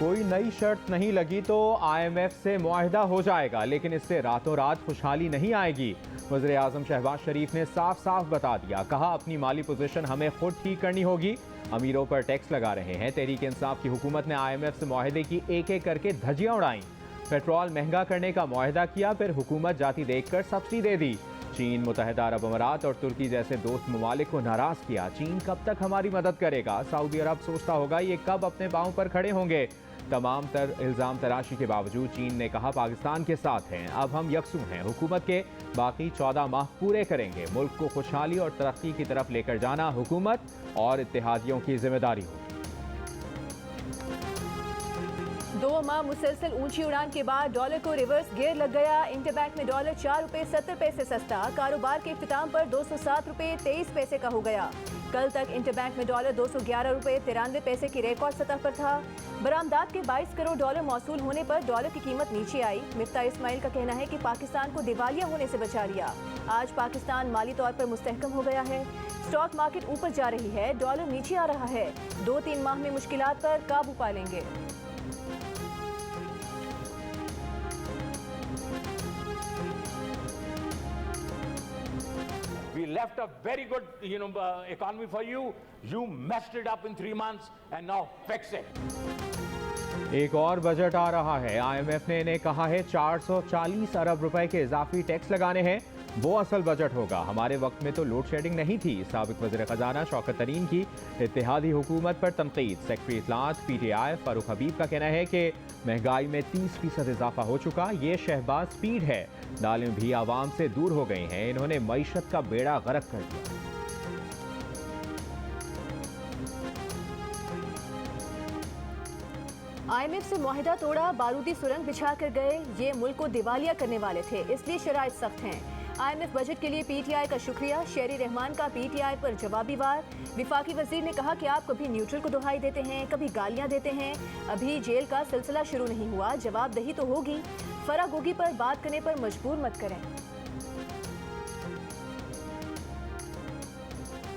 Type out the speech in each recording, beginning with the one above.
कोई नई शर्त नहीं लगी तो IMF से मुआहिदा हो जाएगा, लेकिन इससे रातों रात खुशहाली नहीं आएगी। वज़ीर आज़म शहबाज शरीफ ने साफ साफ बता दिया, कहा अपनी माली पोजीशन हमें खुद ठीक करनी होगी। अमीरों पर टैक्स लगा रहे हैं। तहरीक इंसाफ की हुकूमत ने IMF से मुआहिदे की एक एक करके धज्जियां उड़ाई। पेट्रोल महंगा करने का मुआहिदा किया, फिर हुकूमत जाती देखकर सब्सिडी दे दी। चीन, मुत्तहिदा अरब अमारात और तुर्की जैसे दोस्त ममालिक को नाराज किया। चीन कब तक हमारी मदद करेगा? सऊदी अरब सोचता होगा ये कब अपने पांव पर खड़े होंगे। तमाम इल्ज़ाम तराशी के बावजूद चीन ने कहा पाकिस्तान के साथ हैं, अब हम यकसू हैं। हुकूमत के बाकी 14 माह पूरे करेंगे। मुल्क को खुशहाली और तरक्की की तरफ लेकर जाना हुकूमत और इत्तेहादियों की जिम्मेदारी होगी। 2 माह मुसलसल ऊंची उड़ान के बाद डॉलर को रिवर्स गियर लग गया। इंटरबैंक में डॉलर 4 रुपये 70 पैसे सस्ता। कारोबार के इख्तिताम पर 207 रुपये 23 पैसे का हो गया। कल तक इंटरबैंक में डॉलर 211 रुपये 93 पैसे की रिकॉर्ड सतह पर था। बरामदात के 22 करोड़ डॉलर मौसूल होने पर डॉलर की कीमत नीचे आई। मिफ्ता इस्माइल का कहना है कि पाकिस्तान को दिवालिया होने से बचा लिया। आज पाकिस्तान माली तौर पर मुस्तहकम हो गया है। स्टॉक मार्केट ऊपर जा रही है, डॉलर नीचे आ रहा है। 2-3 माह में मुश्किलात पर काबू पा लेंगे। We left a very good, economy for you. You messed it up in 3 months, and now fix it. एक और बजट आ रहा है। IMF ने इन्हें कहा है 440 अरब रुपए के इजाफी टैक्स लगाने हैं। वो असल बजट होगा। हमारे वक्त में तो लोड शेडिंग नहीं थी। साबिक वज़ीर ख़जाना शौकत तरीन की इत्तेहादी हुकूमत पर तनकीद। सेक्रेटरी इत्तलात PTI फारूक हबीब का कहना है कि महंगाई में 30% इजाफा हो चुका। ये शहबाज स्पीड है। दालें भी आवाम से दूर हो गई हैं। इन्होंने मईशत का बेड़ा गर्क कर दिया। IMF से मुआहिदा तोड़ा, बारूदी सुरंग बिछा कर गए। ये मुल्क को दिवालिया करने वाले थे, इसलिए शराइत सख्त हैं। IMF बजट के लिए PTI का शुक्रिया। शेरी रहमान का PTI पर जवाबी वार। विफाकी वजीर ने कहा कि आप कभी न्यूट्रल को दुहाई देते हैं, कभी गालियां देते हैं। अभी जेल का सिलसिला शुरू नहीं हुआ, जवाबदेही तो होगी। फरागोगी पर बात करने पर मजबूर मत करें।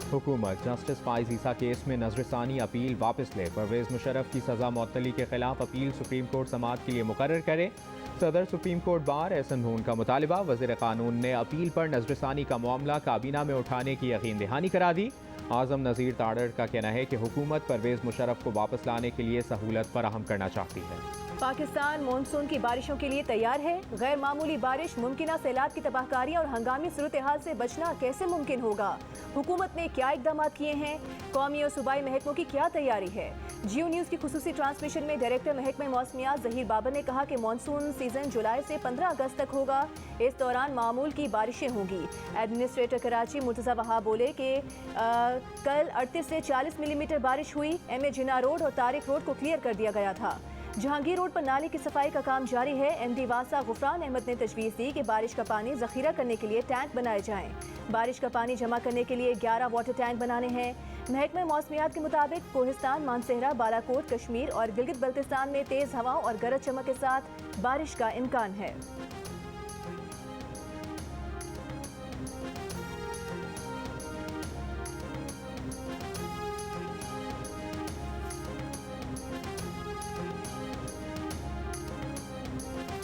हुकूमत जस्टिस फाइज ईसा केस में नजरसानी अपील वापस ले। परवेज मुशर्रफ की सजा मुअत्तली के खिलाफ अपील सुप्रीम कोर्ट समाअत के लिए मुकर्रर करे। सदर सुप्रीम कोर्ट बार एहसन नून का मुतालिबा। वज़ीर कानून ने अपील पर नजरसानी का मामला काबीना में उठाने की यकीन दहानी करा दी। आजम नज़ीर ताड़र का कहना है कि हुकूमत परवेज मुशर्रफ को वापस लाने के लिए सहूलत फराहम करना चाहती है। पाकिस्तान मानसून की बारिशों के लिए तैयार है। गैर मामूली बारिश, मुमकिन सैलाब की तबाहकारियां और हंगामी सूरत हाल से बचना कैसे मुमकिन होगा? हुकूमत ने क्या इकदाम किए हैं? कौमी और सूबाई महकमों की क्या तैयारी है? जियो न्यूज़ की खुसूसी ट्रांसमिशन में डायरेक्टर महकमा मौसमियात ज़हीर बाबर ने कहा कि मानसून सीजन जुलाई से 15 अगस्त तक होगा। इस दौरान मामूल की बारिशें होंगी। एडमिनिस्ट्रेटर कराची मुर्तज़ा वहाब बोले कि कल 38 से 40 मिलीमीटर बारिश हुई। MA जिन्ना रोड और तारिक रोड को क्लियर कर दिया गया था। जहांगीर रोड पर नाले की सफाई का काम जारी है। MD वासा गुफरान अहमद ने तजवीज़ दी कि बारिश का पानी जखीरा करने के लिए टैंक बनाए जाएं। बारिश का पानी जमा करने के लिए 11 वाटर टैंक बनाने हैं। महकमा मौसमियात के मुताबिक कोहिस्तान, मानसेहरा, बालाकोट, कश्मीर और गिलगित बल्तिस्तान में तेज हवाओं और गरज चमक के साथ बारिश का इम्कान है।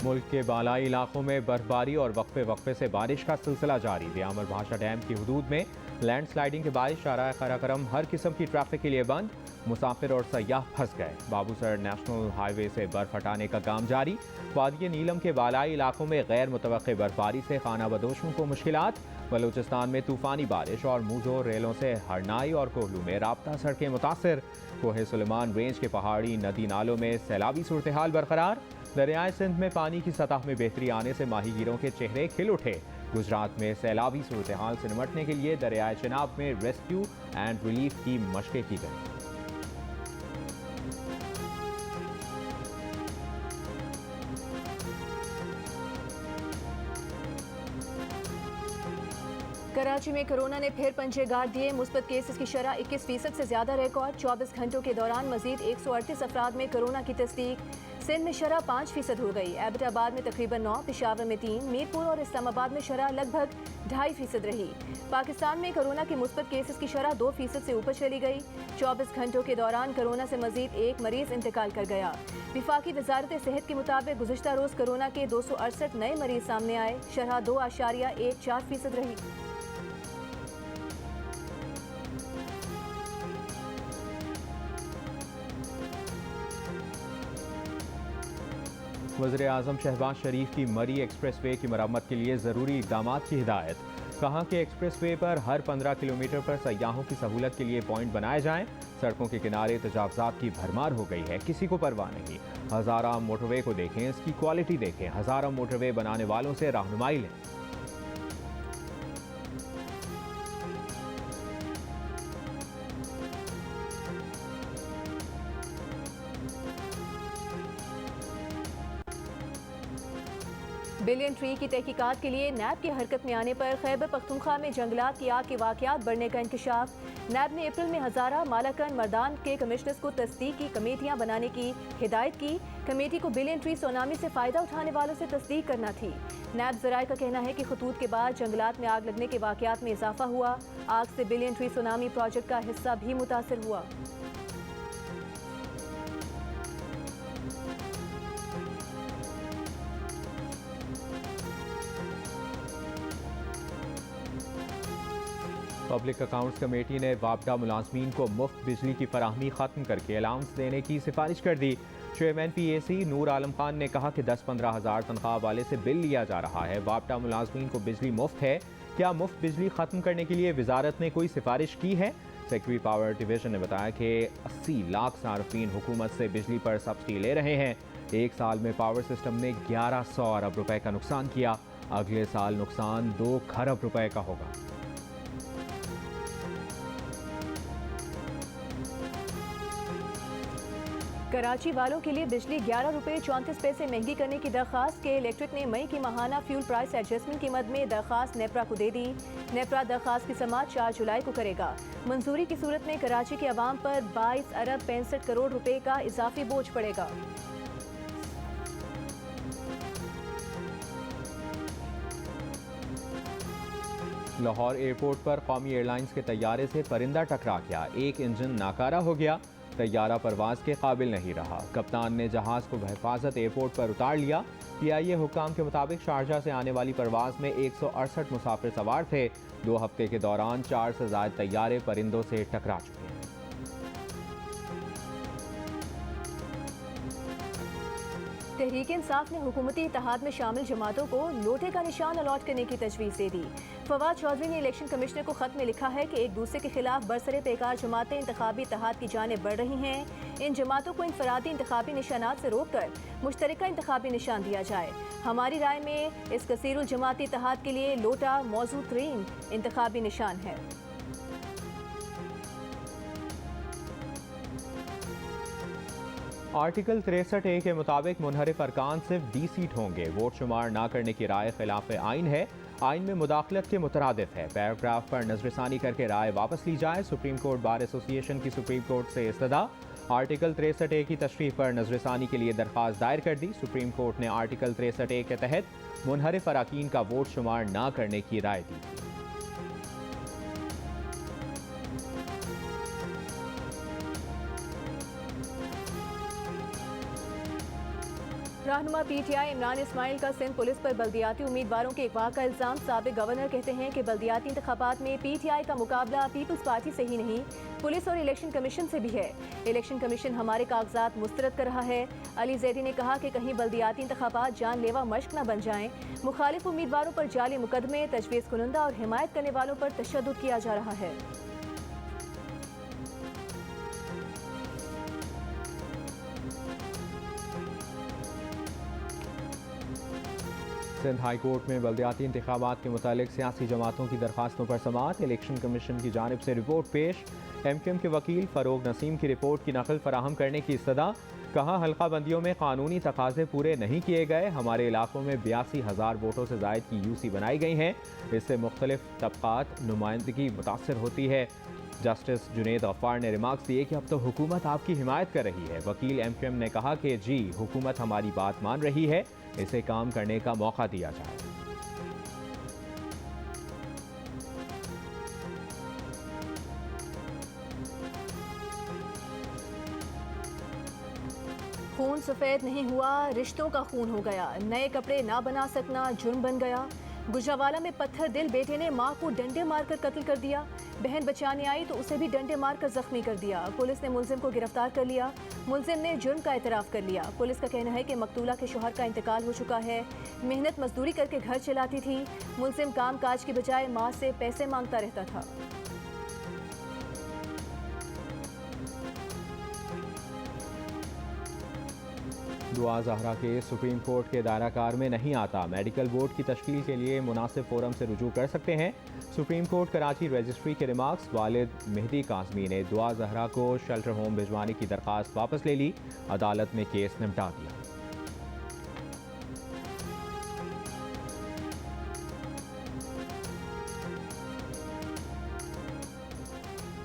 मुल्क के बालाई इलाकों में बर्फबारी और वक्फे वक्फे से बारिश का सिलसिला जारी। व्यामर भाषा डैम की हदूद में लैंडस्लाइडिंग के बायस शारा कराकरम हर किस्म की ट्रैफिक के लिए बंद। मुसाफिर और सयाह फंस गए। बाबूसर नेशनल हाईवे से बर्फ हटाने का काम जारी। वादी नीलम के बालाई इलाकों में गैर मुतवक्के बर्फबारी से खाना बदोशों को मुश्किलात। बलूचिस्तान में तूफानी बारिश और मूजो रेलों से हरनाई और कोहलू में राब्ता सड़कें मुतासर। कोहे सुलेमान रेंज के पहाड़ी नदी नालों में सैलाबी सूरत हाल बरकरार। दरियाए सिंध में पानी की सतह में बेहतरी आने से माहीगीरों के चेहरे खिल उठे। गुजरात में सैलाबी सूरत हाल से निपटने के लिए दरियाए चिनाब में रेस्क्यू एंड रिलीफ की मशकें की गई। कराची में कोरोना ने फिर पंजे गाड़ दिए। मुस्बत केसेस की शरह 21% से ज्यादा रिकॉर्ड। 24 घंटों के दौरान मजीद 138 अफराद में कोरोना की तस्दीक। सिंध में शरह 5% हो गई। एबटाबाद में तकरीबन 9, पेशावर में 3, मीरपुर और इस्लामाबाद में शरह लगभग 2.5% रही। पाकिस्तान में कोरोना के मुस्बत केसेस की शरह 2% से ऊपर चली गई। 24 घंटों के दौरान कोरोना से मजीद 1 मरीज इंतकाल कर गया। विफाकी वजारत सेहत के मुताबिक गुज़िश्ता रोज कोरोना के 268 नए मरीज सामने आए। शरह 2.14% रही। वज़ीर-ए-आज़म शहबाज शरीफ की मरी एक्सप्रेसवे की मरम्मत के लिए ज़रूरी इक़दाम की हिदायत। कहा कि एक्सप्रेसवे पर हर 15 किलोमीटर पर सयाहों की सहूलत के लिए पॉइंट बनाए जाएं। सड़कों के किनारे तजावज़ात की भरमार हो गई है, किसी को परवाह नहीं। हज़ारा मोटरवे को देखें, इसकी क्वालिटी देखें। हज़ारा मोटरवे बनाने वालों से रहनुमाई लें। बिलियन ट्री की तहकीकात के लिए नैब की हरकत में आने पर खैबर पख्तूनख्वा में जंगलात की आग के वाक़यात बढ़ने का इंकशाफ। नैब ने अप्रैल में हज़ारा, मालाकन, मर्दान के कमिश्नर्स को तस्दीक की कमेटियाँ बनाने की हिदायत की। कमेटी को बिलियन ट्री सुनामी से फ़ायदा उठाने वालों से तस्दीक करना थी। नैब ज़राए का कहना है कि खतूत के बाद जंगलात में आग लगने के वाक़यात में इजाफा हुआ। आग से बिलियन ट्री सुनामी प्रोजेक्ट का हिस्सा भी मुतासर हुआ। पब्लिक अकाउंट्स कमेटी ने वापडा मुलाजमीन को मुफ्त बिजली की फराहमी खत्म करके अलाउंस देने की सिफारिश कर दी। चेयरमैन PAC नूर आलम खान ने कहा कि 10-15 हज़ार तनख्वाह वाले से बिल लिया जा रहा है। वापडा मुलाजमीन को बिजली मुफ्त है। क्या मुफ्त बिजली खत्म करने के लिए वजारत ने कोई सिफारिश की है? सेक्रेटरी पावर डिवीजन ने बताया कि 80 लाख सार्फिन हुकूमत से बिजली पर सब्सिडी ले रहे हैं। एक साल में पावर सिस्टम ने 1100 अरब रुपए का नुकसान किया। अगले साल नुकसान 2 खरब रुपए का होगा। कराची वालों के लिए बिजली 11 रुपये 34 पैसे महंगी करने की दरख्वास्त के इलेक्ट्रिक ने मई की माहाना फ्यूल प्राइस एडजस्टमेंट की मद में दरख्वास्त नेपरा को दे दी। नेपरा दरख्वास्त की समाअत 4 जुलाई को करेगा। मंजूरी की सूरत में कराची के अवाम पर 22 अरब 65 करोड़ रुपए का इजाफी बोझ पड़ेगा। लाहौर एयरपोर्ट पर कौमी एयरलाइंस के तैयारे से परिंदा टकरा गया। एक इंजन नाकारा हो गया। तैयारा परवाज के काबिल नहीं रहा। कप्तान ने जहाज को बहिफाजत एयरपोर्ट पर उतार लिया। PIA हुक्काम के मुताबिक शारजा से आने वाली परवाज में 168 मुसाफिर सवार थे। 2 हफ्ते के दौरान 4 से ज़ायद तैयारे परिंदों से टकरा चुके हैं। तहरीक इंसाफ ने हुकूमती इत्तेहाद में शामिल जमातों को लोटे का निशान अलॉट करने की तजवीज़ दे दी। फवाद चौधरी ने इलेक्शन कमिश्नर को खत में लिखा है कि एक दूसरे के खिलाफ बरसरे पेकार जमातें इंतखाबी इत्तेहाद की जानिब बढ़ रही हैं। इन जमातों को इंफरादी इंतखाबी निशानात से रोक कर मुश्तरका इंतखाबी निशान दिया जाए। हमारी राय में इस कसीरुल जमाती इत्तेहाद के लिए लोटा मौजूद तरीन इंतखाबी निशान है। आर्टिकल 63A के मुताबिक मुनहरिफ अरकान सिर्फ 20 सीट होंगे। वोट शुमार ना करने की राय खिलाफ आइन है। आइन में मुदाखलत के मुतरादिफ है। पैराग्राफ पर नजरसानी करके राय वापस ली जाए। सुप्रीम कोर्ट बार एसोसिएशन की सुप्रीम कोर्ट से इस्तदा। आर्टिकल 63A की तशरीह पर नजरसानी के लिए दरख्वास्त दायर कर दी। सुप्रीम कोर्ट ने आर्टिकल 63A के तहत मुनहरिफ अराकीन का वोट शुमार ना करने की राय दी थी। रहनुमा PTI इमरान इस्माइल का सिंध पुलिस पर बल्दियाती उम्मीदवारों के अगवा का इल्जाम। साबिक गवर्नर कहते हैं कि बल्दियाती इंतखाबात में PTI का मुकाबला पीपल्स पार्टी से ही नहीं, पुलिस और इलेक्शन कमीशन से भी है। इलेक्शन कमीशन हमारे कागजात मुस्तरद कर रहा है। अली जैदी ने कहा कि कहीं बल्दियाती इंतखाबात जानलेवा मश्क न बन जाएं। मुखालिफ उम्मीदवारों पर जाली मुकदमे, तजवीज़ कुनंदा और हिमायत करने वालों पर तशद्दुद किया जा रहा है। सिंध हाई कोर्ट में बल्दियाती इंतखाबात के मुतालिक सियासी जमातों की दरखास्तों पर समाअत। इलेक्शन कमीशन की जानिब से रिपोर्ट पेश। MQM के वकील फ़रोग नसीम की रिपोर्ट की नकल फराहम करने की इस्तदा। कहा हल्का बंदियों में कानूनी तकाजे पूरे नहीं किए गए। हमारे इलाकों में 82,000 वोटों से जायद की यूसी बनाई गई हैं। इससे मुख्तलिफ तबकात नुमाइंदगी मुतासर होती है। जस्टिस जुनेद गफ्फार ने रिमार्क्स दिए कि अब तो हुकूमत आपकी हिमायत कर रही है। वकील MQM ने कहा कि जी हुकूमत हमारी बात मान रही है, इसे काम करने का मौका दिया जाए। खून सफेद नहीं हुआ, रिश्तों का खून हो गया। नए कपड़े ना बना सकना जुर्म बन गया। गुजरावाला में पत्थर दिल बेटे ने मां को डंडे मारकर कत्ल कर दिया। बहन बचाने आई तो उसे भी डंडे मारकर जख्मी कर दिया। पुलिस ने मुलजिम को गिरफ्तार कर लिया। मुलजिम ने जुर्म का एतराफ़ कर लिया। पुलिस का कहना है कि मकतूला के शौहर का इंतकाल हो चुका है। मेहनत मजदूरी करके घर चलाती थी। मुलजिम काम काज की बजाय माँ से पैसे मांगता रहता था। दुआ ज़हरा के सुप्रीम कोर्ट के दायराकार में नहीं आता। मेडिकल बोर्ड की तश्कील के लिए मुनासिब फोरम से रुजू कर सकते हैं। सुप्रीम कोर्ट कराची रजिस्ट्री के रिमार्क्स। वालिद मेहदी काज़मी ने दुआ ज़हरा को शेल्टर होम भिजवाने की दरख्वास्त वापस ले ली। अदालत ने केस निपटा दिया।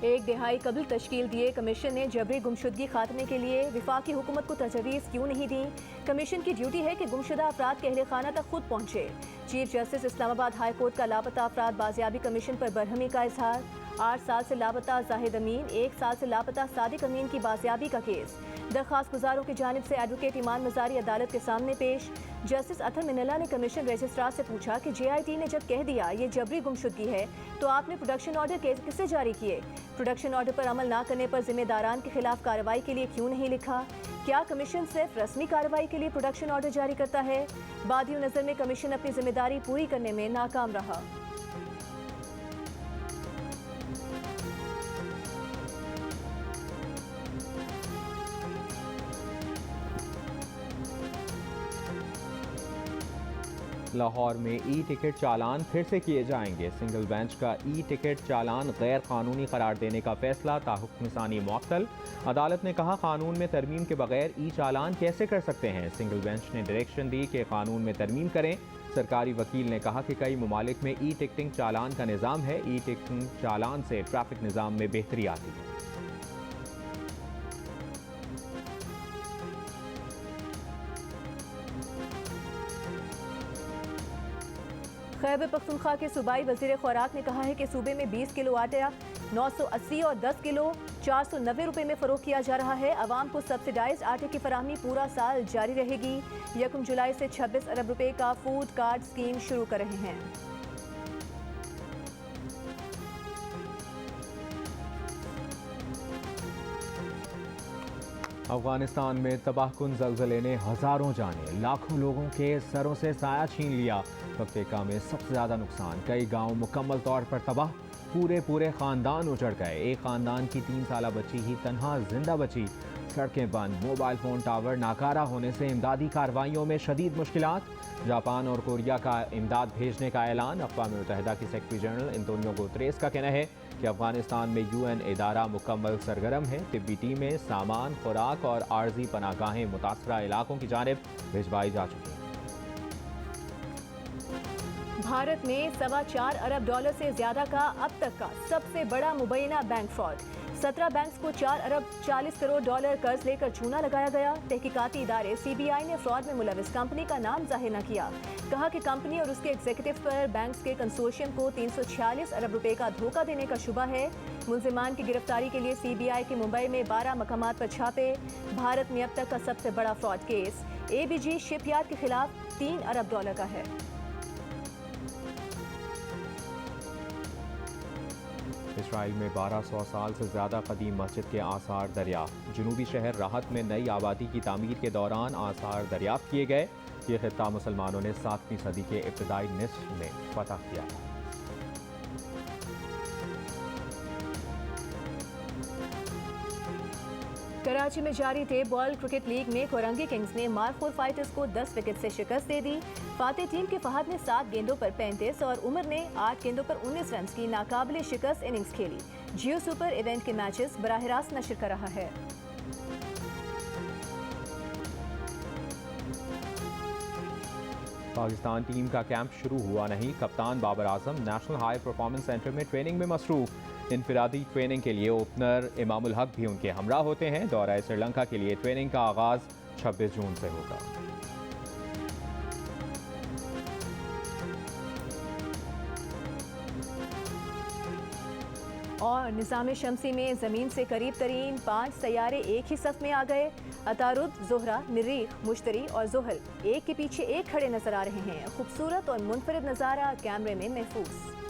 एक दिहाई कबल तश्कील दिए कमीशन ने जबरी गुमशुदगी खात्मे के लिए वफाकी हुकूमत को तजवीज़ क्यों नहीं दी। कमीशन की ड्यूटी है कि गुमशुदा अफराद के अहले खाना तक खुद पहुँचे। Chief justice Islamabad high court का लापता अफराद बाजियाबी कमीशन पर बरहमी का इजहार। 8 साल से लापता जाहिद अमीन, 1 साल से लापता सादिक अमीन की बाजियाबी का केस। दरख्वास्त गुजारों की जानिब से एडवोकेट ईमान मजारी अदालत के सामने पेश। जस्टिस अतर मिनल्ला ने कमीशन रजिस्ट्रार से पूछा कि JIT ने जब कह दिया ये जबरी गुमशुदगी है तो आपने प्रोडक्शन ऑर्डर किससे जारी किए। प्रोडक्शन ऑर्डर पर अमल ना करने पर जिम्मेदारान के खिलाफ कार्रवाई के लिए क्यों नहीं लिखा। क्या कमीशन सिर्फ रस्मी कार्रवाई के लिए प्रोडक्शन ऑर्डर जारी करता है। बादियों नज़र में कमीशन अपनी जिम्मेदारी पूरी करने में नाकाम रहा। लाहौर में टिकट चालान फिर से किए जाएंगे। सिंगल बेंच का टिकट चालान गैर कानूनी करार देने का फैसला ताहुक्म सानी मुअत्तल। अदालत ने कहा कानून में तरमीम के बगैर चालान कैसे कर सकते हैं। सिंगल बेंच ने डायरेक्शन दी कि कानून में तरमीम करें। सरकारी वकील ने कहा कि कई ममालिक में टिकटिंग चालान का निज़ाम है। टिकटिंग चालान से ट्रैफिक निज़ाम में बेहतरी आती है। खैबर पख्तूनख्वा के सूबाई वज़ीर खुराक ने कहा है कि सूबे में 20 किलो आटा 980 और 10 किलो 490 रुपए में फ़रोख्त किया जा रहा है। आवाम को सब्सिडाइज आटे की फराहमी पूरा साल जारी रहेगी। 1 जुलाई से 26 अरब रुपए का फूड कार्ड स्कीम शुरू कर रहे हैं। अफगानिस्तान में तबाहकुन ज़लज़ले ने हज़ारों जाने लाखों लोगों के सरों से साया छीन लिया। पक्तेका में सबसे ज़्यादा नुकसान, कई गांव मुकम्मल तौर पर तबाह। पूरे ख़ानदान उजड़ गए। एक ख़ानदान की 3 साला बच्ची ही तनहा जिंदा बची। सड़कें बंद, मोबाइल फ़ोन टावर नाकारा होने से इमदादी कार्रवाइयों में शदीद मुश्किलात। जापान और कोरिया का इमदाद भेजने का ऐलान। अक़वाम मुत्तहिदा की सेक्रेटरी जनरल एंटोनियो गुतेरेस का कहना है कि अफगानिस्तान में UN इदारा मुकम्मल सरगर्म है। तिब्बी टीमें सामान, खुराक और आर्जी पनागाहें मुतासरा इलाकों की जानिब भिजवाई जा चुकी हैं। भारत में $4.25 अरब से ज्यादा का अब तक का सबसे बड़ा मुबैना बैंक फ्रॉड। 17 बैंक्स को $4 अरब 40 करोड़ कर्ज लेकर चूना लगाया गया। तहकीकाती इदारे CBI ने फ्रॉड में मुलविस कंपनी का नाम जाहिर न किया। कहा कि कंपनी और उसके एग्जीक्यूटिव पर बैंक्स के कंसोर्शियम को 346 अरब रुपए का धोखा देने का शुबा है। मुलजिमान की गिरफ्तारी के लिए CBI के मुंबई में 12 मकामात पर छापे। भारत में अब तक का सबसे बड़ा फ्रॉड केस ABG शिपयार्ड के खिलाफ $3 अरब का है। इसराइल में 1200 साल से ज़्यादा कदीम मस्जिद के आसार दरियाफ्त। जनूबी शहर राहत में नई आबादी की तामीर के दौरान आसार दरियाफ्त किए गए। ये खित्ता मुसलमानों ने 7वीं सदी के इब्तदाई निस्फ में फतह किया। कराची में जारी टेप बॉल क्रिकेट लीग में कोरंगी किंग्स ने मारखोर फाइटर्स को 10 विकेट से शिकस्त दे दी। फातेह टीम के फहद ने 7 गेंदों पर 35 और उमर ने 8 गेंदों पर 19 रन की नाकाबिले शिकस्त इनिंग्स खेली। जियो सुपर इवेंट के मैचेस बराह रास्त नशर कर रहा है। पाकिस्तान टीम का कैंप शुरू हुआ नहीं, कप्तान Babar Azam national high performance centre में ट्रेनिंग में मसरूफ। इनफिरादी ट्रेनिंग के लिए ओपनर इमामुल हक भी उनके हमरा होते हैं। दौरा श्रीलंका के लिए ट्रेनिंग का आगाज 26 जून से होगा। और निज़ाम शमसी में ज़मीन से करीब तरीन 5 सैयारे एक ही सफ में आ गए। अतारुद, ज़ोहरा, मरीख, मुश्तरी और ज़ुहल एक के पीछे एक खड़े नजर आ रहे हैं। खूबसूरत और मुनफरिद नज़ारा कैमरे में महफूज।